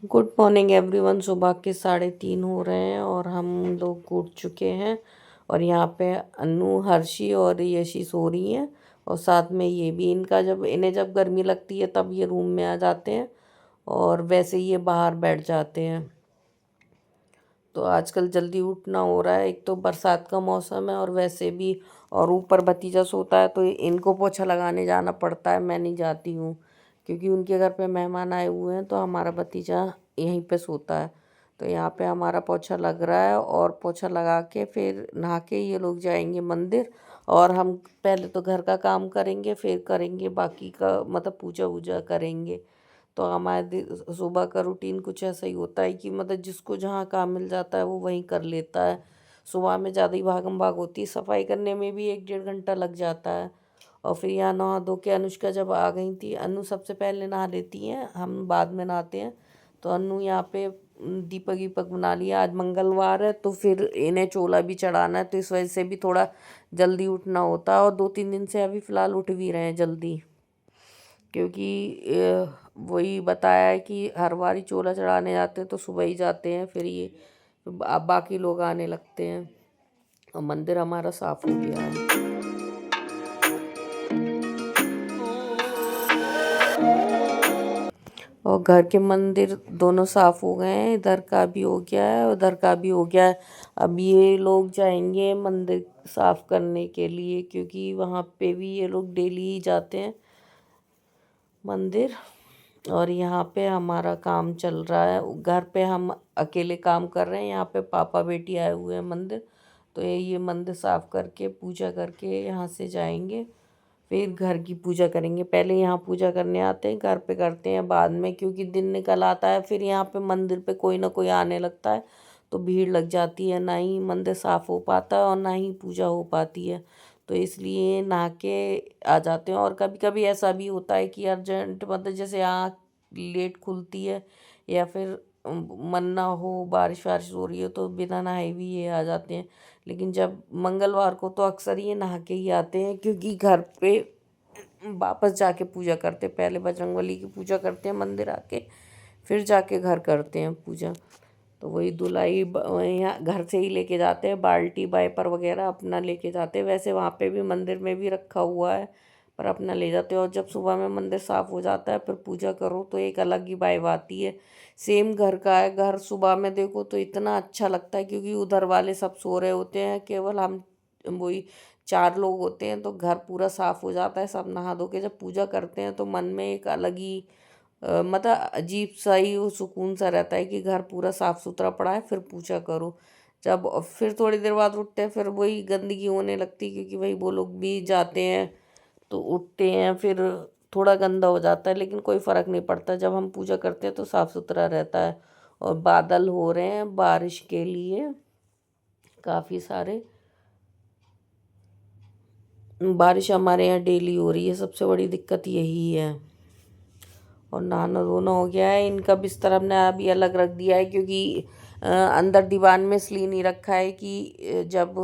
Good morning everyone. सुबह के 3:30 हो रहे हैं और हम लोग उठ चुके हैं। और यहाँ पे अनु, हर्षी और यशी सो रही हैं। और साथ में ये भी, इन्हें जब गर्मी लगती है तब ये रूम में आ जाते हैं और वैसे ये बाहर बैठ जाते हैं। तो आजकल जल्दी उठना हो रहा है, एक तो बरसात का मौसम है और वैसे भी। और ऊपर भतीजा सोता है तो इनको पोछा लगाने जाना पड़ता है, मैं नहीं जाती हूँ क्योंकि उनके घर पे मेहमान आए हुए हैं। तो हमारा भतीजा यहीं पे सोता है। तो यहाँ पे हमारा पोछा लग रहा है और पोछा लगा के फिर नहा के ये लोग जाएंगे मंदिर। और हम पहले तो घर का काम करेंगे, फिर करेंगे बाकी का, मतलब पूजा वूजा करेंगे। तो हमारे सुबह का रूटीन कुछ ऐसा ही होता है कि मतलब जिसको जहाँ काम मिल जाता है वो वहीं कर लेता है। सुबह में ज़्यादा ही भागम भाग होती है, सफाई करने में भी 1 डेढ़ घंटा लग जाता है। और फिर यहाँ नहा धो के अनुष्का जब आ गई थी, अनु सबसे पहले नहा लेती हैं, हम बाद में नहाते हैं। तो अनु यहाँ पे दीपक वीपक बना लिया। आज मंगलवार है तो फिर इन्हें चोला भी चढ़ाना है, तो इस वजह से भी थोड़ा जल्दी उठना होता है। और 2 3 दिन से अभी फ़िलहाल उठ भी रहे हैं जल्दी, क्योंकि वही बताया है कि हर बार ही चोला चढ़ाने जाते हैं तो सुबह ही जाते हैं, फिर ये बाकी लोग आने लगते हैं। और मंदिर हमारा साफ हो गया है। और घर के मंदिर दोनों साफ हो गए हैं, इधर का भी हो गया है उधर का भी हो गया है। अब ये लोग जाएंगे मंदिर साफ करने के लिए, क्योंकि वहाँ पे भी ये लोग डेली ही जाते हैं मंदिर। और यहाँ पे हमारा काम चल रहा है, घर पे हम अकेले काम कर रहे हैं, यहाँ पे पापा बेटी आए हुए हैं मंदिर। तो ये मंदिर साफ करके पूजा करके यहाँ से जाएंगे, फिर घर की पूजा करेंगे। पहले यहाँ पूजा करने आते हैं, घर पे करते हैं बाद में, क्योंकि दिन निकल आता है फिर यहाँ पे मंदिर पे कोई ना कोई आने लगता है तो भीड़ लग जाती है, ना ही मंदिर साफ हो पाता है और ना ही पूजा हो पाती है। तो इसलिए नहा के आ जाते हैं। और कभी कभी ऐसा भी होता है कि अर्जेंट, मतलब जैसे आँख लेट खुलती है या फिर मन ना हो, बारिश वारिश हो रही है तो बिना नहाए भी ये आ जाते हैं। लेकिन जब मंगलवार को तो अक्सर ये नहा के ही आते हैं, क्योंकि घर पे वापस जाके पूजा करते हैं। पहले बजरंगबली की पूजा करते हैं मंदिर आके, फिर जाके घर करते हैं पूजा। तो वही धुलाई यहाँ घर से ही लेके जाते हैं, बाल्टी वाइपर वगैरह अपना लेके जाते हैं। वैसे वहाँ पे भी मंदिर में भी रखा हुआ है, पर अपना ले जाते हैं। और जब सुबह में मंदिर साफ़ हो जाता है फिर पूजा करो तो एक अलग ही वाइब आती है। सेम घर का है, घर सुबह में देखो तो इतना अच्छा लगता है, क्योंकि उधर वाले सब सो रहे होते हैं, केवल हम वही 4 लोग होते हैं। तो घर पूरा साफ़ हो जाता है, सब नहा धो के जब पूजा करते हैं तो मन में एक अलग ही मतलब अजीब सा ही वो सुकून सा रहता है कि घर पूरा साफ सुथरा पड़ा है, फिर पूजा करो। जब फिर थोड़ी देर बाद उठते हैं फिर वही गंदगी होने लगती है, क्योंकि वही वो लोग भी जाते हैं तो उठते हैं, फिर थोड़ा गंदा हो जाता है। लेकिन कोई फ़र्क नहीं पड़ता, जब हम पूजा करते हैं तो साफ़ सुथरा रहता है। और बादल हो रहे हैं बारिश के लिए काफ़ी सारे। बारिश हमारे यहाँ डेली हो रही है, सबसे बड़ी दिक्कत यही है। और नहाना धोना हो गया है, इनका बिस्तर हमने अभी अलग रख दिया है, क्योंकि अंदर दीवान में इसलिए नहीं रखा है कि जब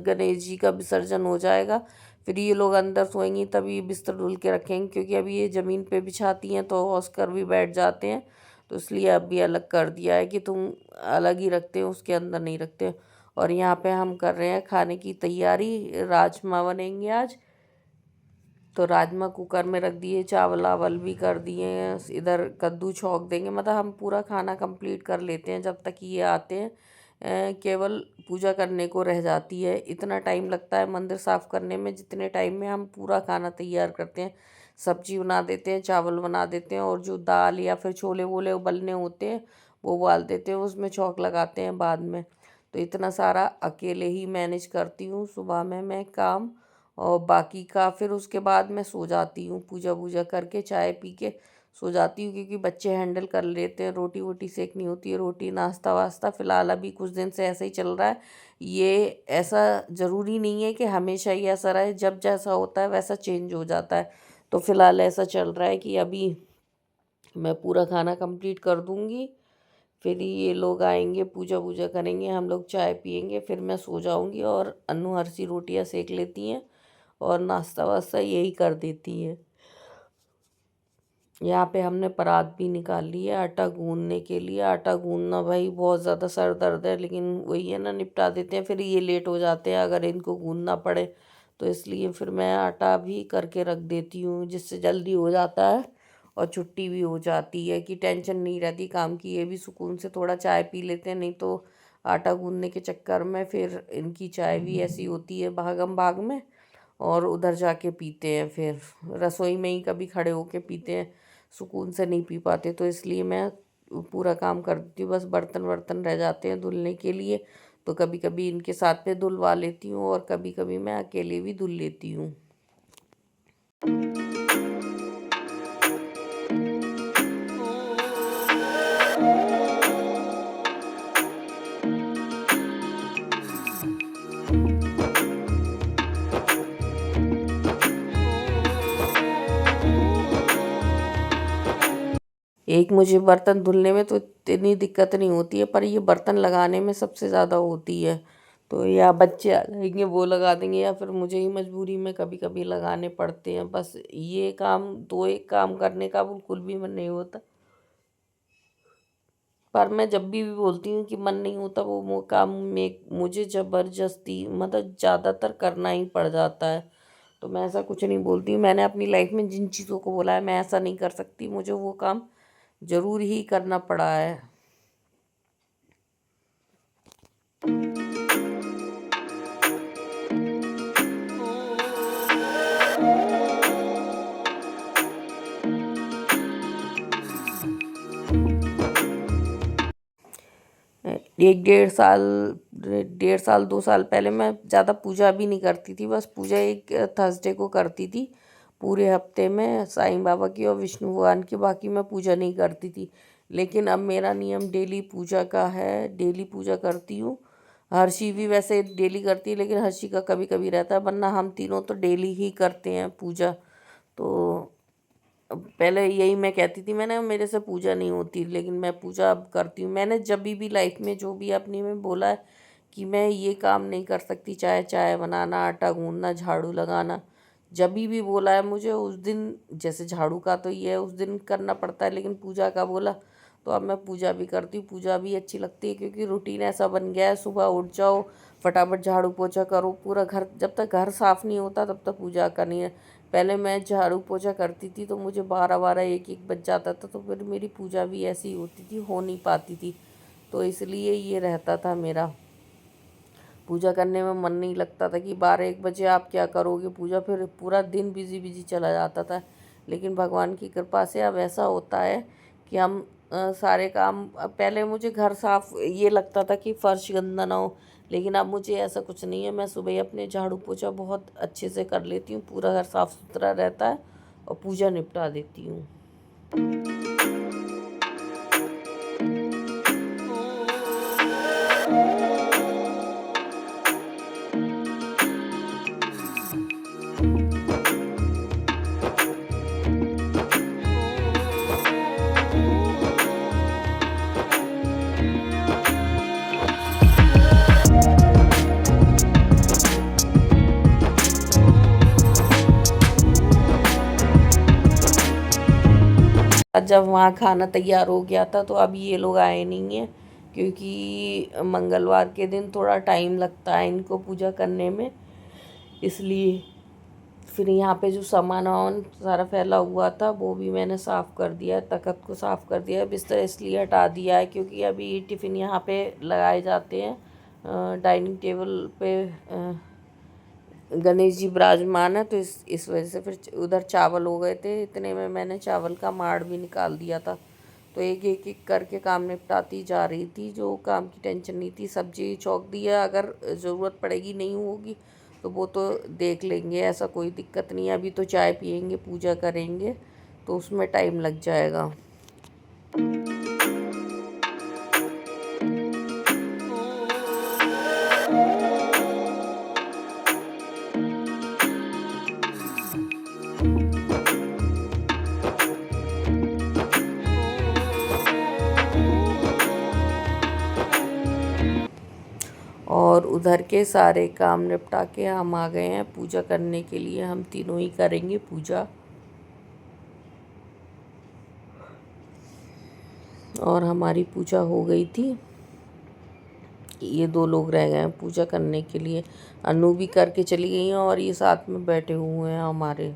गणेश जी का विसर्जन हो जाएगा फिर ये लोग अंदर सोएंगी तभी बिस्तर धुल के रखेंगे, क्योंकि अभी ये ज़मीन पे बिछाती हैं तो ऑस्कर भी बैठ जाते हैं। तो इसलिए अभी अलग कर दिया है कि तुम अलग ही रखते हो, उसके अंदर नहीं रखते हो। और यहाँ पे हम कर रहे हैं खाने की तैयारी, राजमा बनेंगे आज। तो राजमा कुकर में रख दिए, चावल वावल भी कर दिए हैं, इधर कद्दू छौंक देंगे। मतलब हम पूरा खाना कंप्लीट कर लेते हैं जब तक ये आते हैं। केवल पूजा करने को रह जाती है, इतना टाइम लगता है मंदिर साफ़ करने में जितने टाइम में हम पूरा खाना तैयार करते हैं। सब्जी बना देते हैं, चावल बना देते हैं, और जो दाल या फिर छोले वोले उबलने होते हैं वो उबाल देते हैं, उसमें छौंक लगाते हैं बाद में। तो इतना सारा अकेले ही मैनेज करती हूँ सुबह में मैं काम। और बाकी का फिर उसके बाद मैं सो जाती हूँ, पूजा वूजा करके चाय पी के सो जाती हूँ, क्योंकि बच्चे हैंडल कर लेते हैं। रोटी वोटी सेकनी होती है, रोटी नाश्ता वास्ता। फ़िलहाल अभी कुछ दिन से ऐसा ही चल रहा है। ये ऐसा ज़रूरी नहीं है कि हमेशा ही ऐसा रहे, जब जैसा होता है वैसा चेंज हो जाता है। तो फ़िलहाल ऐसा चल रहा है कि अभी मैं पूरा खाना कंप्लीट कर दूँगी, फिर ये लोग आएंगे, पूजा वूजा करेंगे, हम लोग चाय पियेंगे, फिर मैं सो जाऊँगी। और अनु हरसी रोटियाँ सेक लेती हैं और नाश्ता वास्ता यही कर देती है। यहाँ पे हमने परात भी निकाल ली है आटा गूंदने के लिए। आटा गूंदना भाई बहुत ज़्यादा सर दर्द है, लेकिन वही है ना, निपटा देते हैं, फिर ये लेट हो जाते हैं अगर इनको गूंदना पड़े, तो इसलिए फिर मैं आटा भी करके रख देती हूँ जिससे जल्दी हो जाता है और छुट्टी भी हो जाती है कि टेंशन नहीं रहती काम की। ये भी सुकून से थोड़ा चाय पी लेते हैं, नहीं तो आटा गूंदने के चक्कर में फिर इनकी चाय भी ऐसी होती है भागम भाग में, और उधर जाके पीते हैं, फिर रसोई में ही कभी खड़े होके पीते हैं, सुकून से नहीं पी पाते। तो इसलिए मैं पूरा काम कर देती हूँ, बस बर्तन वर्तन रह जाते हैं धुलने के लिए, तो कभी कभी इनके साथ में धुलवा लेती हूँ और कभी कभी मैं अकेले भी धुल लेती हूँ। एक मुझे बर्तन धुलने में तो इतनी दिक्कत नहीं होती है, पर ये बर्तन लगाने में सबसे ज़्यादा होती है। तो या बच्चे आ जाएंगे वो लगा देंगे, या फिर मुझे ही मजबूरी में कभी कभी लगाने पड़ते हैं। बस ये काम, दो एक काम करने का बिल्कुल भी मन नहीं होता, पर मैं जब भी बोलती हूँ कि मन नहीं होता, वो काम में मुझे ज़बरदस्ती मतलब ज़्यादातर करना ही पड़ जाता है। तो मैं ऐसा कुछ नहीं बोलती हूँ, मैंने अपनी लाइफ में जिन चीज़ों को बोला है मैं ऐसा नहीं कर सकती, मुझे वो काम ज़रूर ही करना पड़ा है। एक 1.5 साल 2 साल पहले मैं ज़्यादा पूजा भी नहीं करती थी, बस पूजा एक थर्सडे को करती थी पूरे हफ्ते में, साईं बाबा की और विष्णु भगवान की, बाकी मैं पूजा नहीं करती थी। लेकिन अब मेरा नियम डेली पूजा का है, डेली पूजा करती हूँ। हर्षी भी वैसे डेली करती है, लेकिन हर्षी का कभी कभी रहता है, वरना हम तीनों तो डेली ही करते हैं पूजा। तो पहले यही मैं कहती थी, मैंने मेरे से पूजा नहीं होती, लेकिन मैं पूजा अब करती हूँ। मैंने जब भी लाइफ में जो भी अपनी में बोला है कि मैं ये काम नहीं कर सकती, चाहे चाय बनाना, आटा गूंदना, झाड़ू लगाना, जब भी बोला है मुझे उस दिन, जैसे झाड़ू का तो ये है उस दिन करना पड़ता है, लेकिन पूजा का बोला तो अब मैं पूजा भी करती हूँ। पूजा भी अच्छी लगती है क्योंकि रूटीन ऐसा बन गया है, सुबह उठ जाओ, फटाफट झाड़ू पोछा करो, पूरा घर, जब तक घर साफ़ नहीं होता तब तक पूजा करनी है। पहले मैं झाड़ू पोछा करती थी तो मुझे 12 12 1 1 बज जाता था, तो फिर मेरी पूजा भी ऐसी होती थी, हो नहीं पाती थी। तो इसलिए ये रहता था मेरा, पूजा करने में मन नहीं लगता था कि 12 1 बजे आप क्या करोगे पूजा, फिर पूरा दिन बिजी बिजी चला जाता था। लेकिन भगवान की कृपा से अब ऐसा होता है कि हम सारे काम, पहले मुझे घर साफ ये लगता था कि फर्श गंदा ना हो, लेकिन अब मुझे ऐसा कुछ नहीं है। मैं सुबह अपने झाड़ू पोछा बहुत अच्छे से कर लेती हूँ, पूरा घर साफ़ सुथरा रहता है और पूजा निपटा देती हूँ। जब वहाँ खाना तैयार हो गया था तो अब ये लोग आए नहीं हैं, क्योंकि मंगलवार के दिन थोड़ा टाइम लगता है इनको पूजा करने में, इसलिए फिर यहाँ पे जो सामान वामान सारा फैला हुआ था वो भी मैंने साफ़ कर दिया, तखत को साफ़ कर दिया, बिस्तर इसलिए हटा दिया है क्योंकि अभी टिफ़िन यहाँ पे लगाए जाते हैं डाइनिंग टेबल पे। गणेश जी विराजमान है, तो इस वजह से फिर उधर चावल हो गए थे, इतने में मैंने चावल का माड़ भी निकाल दिया था। तो एक एक एक करके काम निपटाती जा रही थी, जो काम की टेंशन नहीं थी। सब्जी चौक दिया, अगर ज़रूरत पड़ेगी नहीं होगी तो वो तो देख लेंगे, ऐसा कोई दिक्कत नहीं है। अभी तो चाय पियेंगे, पूजा करेंगे, तो उसमें टाइम लग जाएगा। और उधर के सारे काम निपटा के हम आ गए हैं पूजा करने के लिए, हम तीनों ही करेंगे पूजा। और हमारी पूजा हो गई थी। ये 2 लोग रह गए हैं पूजा करने के लिए। अनु भी करके चली गई हैं और ये साथ में बैठे हुए हैं हमारे।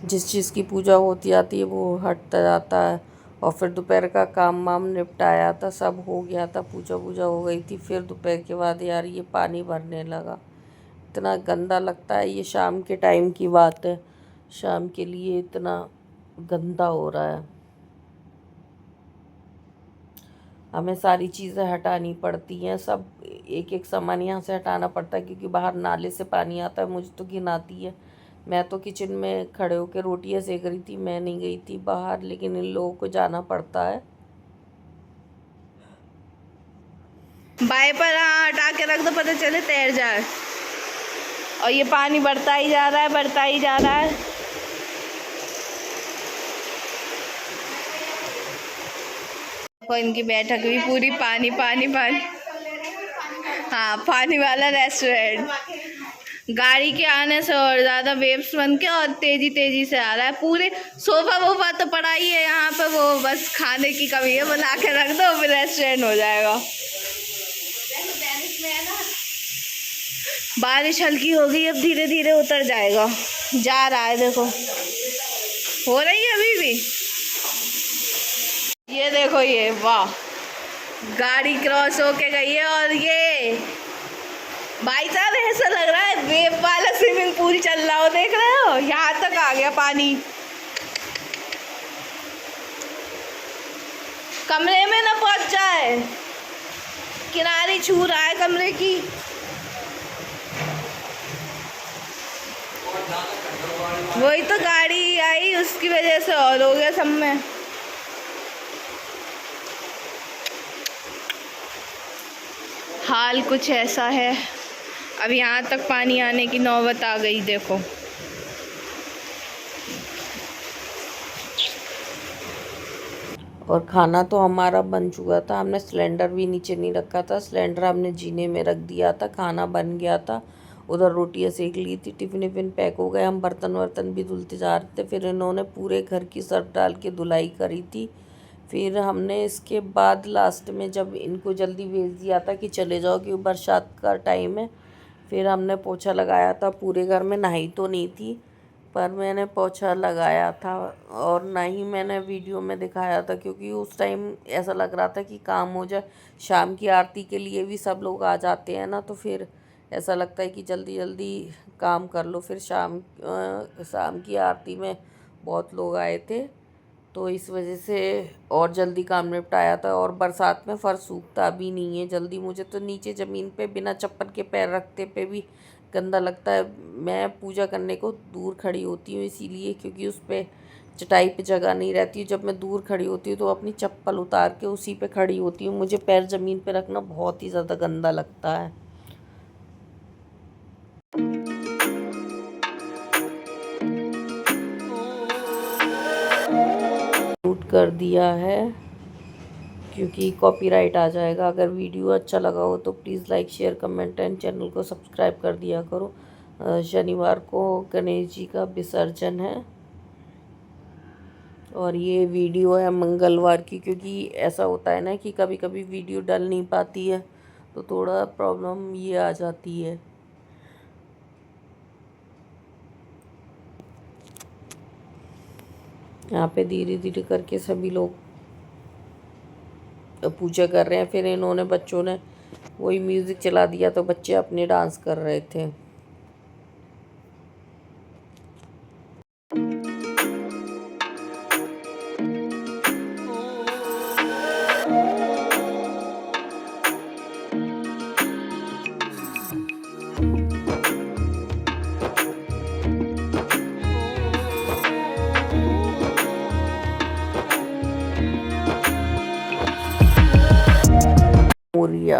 जिस चीज़ की पूजा होती आती है वो हटता जाता है। और फिर दोपहर का काम वाम निपटाया था, सब हो गया था, पूजा वूजा हो गई थी। फिर दोपहर के बाद यार ये पानी भरने लगा, इतना गंदा लगता है। ये शाम के टाइम की बात है, शाम के लिए इतना गंदा हो रहा है। हमें सारी चीज़ें हटानी पड़ती हैं, सब एक एक सामान यहाँ से हटाना पड़ता है क्योंकि बाहर नाले से पानी आता है। मुझे तो घिन आती है। मैं तो किचन में खड़े होकर रोटियाँ सेक रही थी, मैं नहीं गई थी बाहर, लेकिन इन लोगों को जाना पड़ता है। बाय पर हटा के रख दो, पता चले तैर जाए। और ये पानी बढ़ता ही जा रहा है, बढ़ता ही जा रहा है। और इनकी बैठक भी पूरी पानी पानी पानी। हाँ, पानी वाला रेस्टोरेंट। गाड़ी के आने से और ज़्यादा वेव्स बन के और तेजी तेजी से आ रहा है। पूरे सोफा वोफा तो पड़ा ही है यहाँ पे, वो बस खाने की कमी है, बना के रख दो फिर रेस्टोरेंट हो जाएगा। बारिश हल्की हो गई, अब धीरे धीरे उतर जाएगा। जा रहा है, देखो हो रही है अभी भी। ये देखो, ये वाह, गाड़ी क्रॉस होके गई है। और ये भाई साहब ऐसा लग रहा है वेव वाला स्विमिंग पूल चल रहा हो, देख रहे हो, यहाँ तक आ गया पानी। कमरे में ना पहुंच जाए, किनारे छू रहा है कमरे की। वही तो गाड़ी आई उसकी वजह से और हो गया सब में। हाल कुछ ऐसा है। अब यहाँ तक पानी आने की नौबत आ गई, देखो। और खाना तो हमारा बन चुका था, हमने सिलेंडर भी नीचे नहीं रखा था, सिलेंडर हमने जीने में रख दिया था। खाना बन गया था, उधर रोटियां सेक ली थी, टिफिन विफिन पैक हो गए, हम बर्तन वर्तन भी धुलते जा रहे थे। फिर इन्होंने पूरे घर की सर्फ डाल के धुलाई करी थी। फिर हमने इसके बाद लास्ट में जब इनको जल्दी भेज दिया था कि चले जाओ क्योंकि बरसात का टाइम है, फिर हमने पोछा लगाया था पूरे घर में। नहाई तो नहीं थी पर मैंने पोछा लगाया था, और ना ही मैंने वीडियो में दिखाया था क्योंकि उस टाइम ऐसा लग रहा था कि काम हो जाए। शाम की आरती के लिए भी सब लोग आ जाते हैं ना, तो फिर ऐसा लगता है कि जल्दी जल्दी काम कर लो। फिर शाम की आरती में बहुत लोग आए थे, तो इस वजह से और जल्दी काम निपटाया था। और बरसात में फर्श सूखता भी नहीं है जल्दी। मुझे तो नीचे ज़मीन पे बिना चप्पल के पैर रखते पे भी गंदा लगता है। मैं पूजा करने को दूर खड़ी होती हूँ इसीलिए, क्योंकि उस पर चटाई पे जगह नहीं रहती। जब मैं दूर खड़ी होती हूँ तो अपनी चप्पल उतार के उसी पे खड़ी होती हूँ। मुझे पैर ज़मीन पे रखना बहुत ही ज़्यादा गंदा लगता है। म्यूट कर दिया है क्योंकि कॉपीराइट आ जाएगा। अगर वीडियो अच्छा लगा हो तो please like share comment and channel को सब्सक्राइब कर दिया करो। शनिवार को गणेश जी का विसर्जन है और ये वीडियो है मंगलवार की, क्योंकि ऐसा होता है ना कि कभी कभी वीडियो डल नहीं पाती है तो थोड़ा प्रॉब्लम ये आ जाती है। यहाँ पे धीरे धीरे करके सभी लोग पूजा कर रहे हैं। फिर इन्होंने बच्चों ने वही म्यूज़िक चला दिया तो बच्चे अपने डांस कर रहे थे। मोरिया।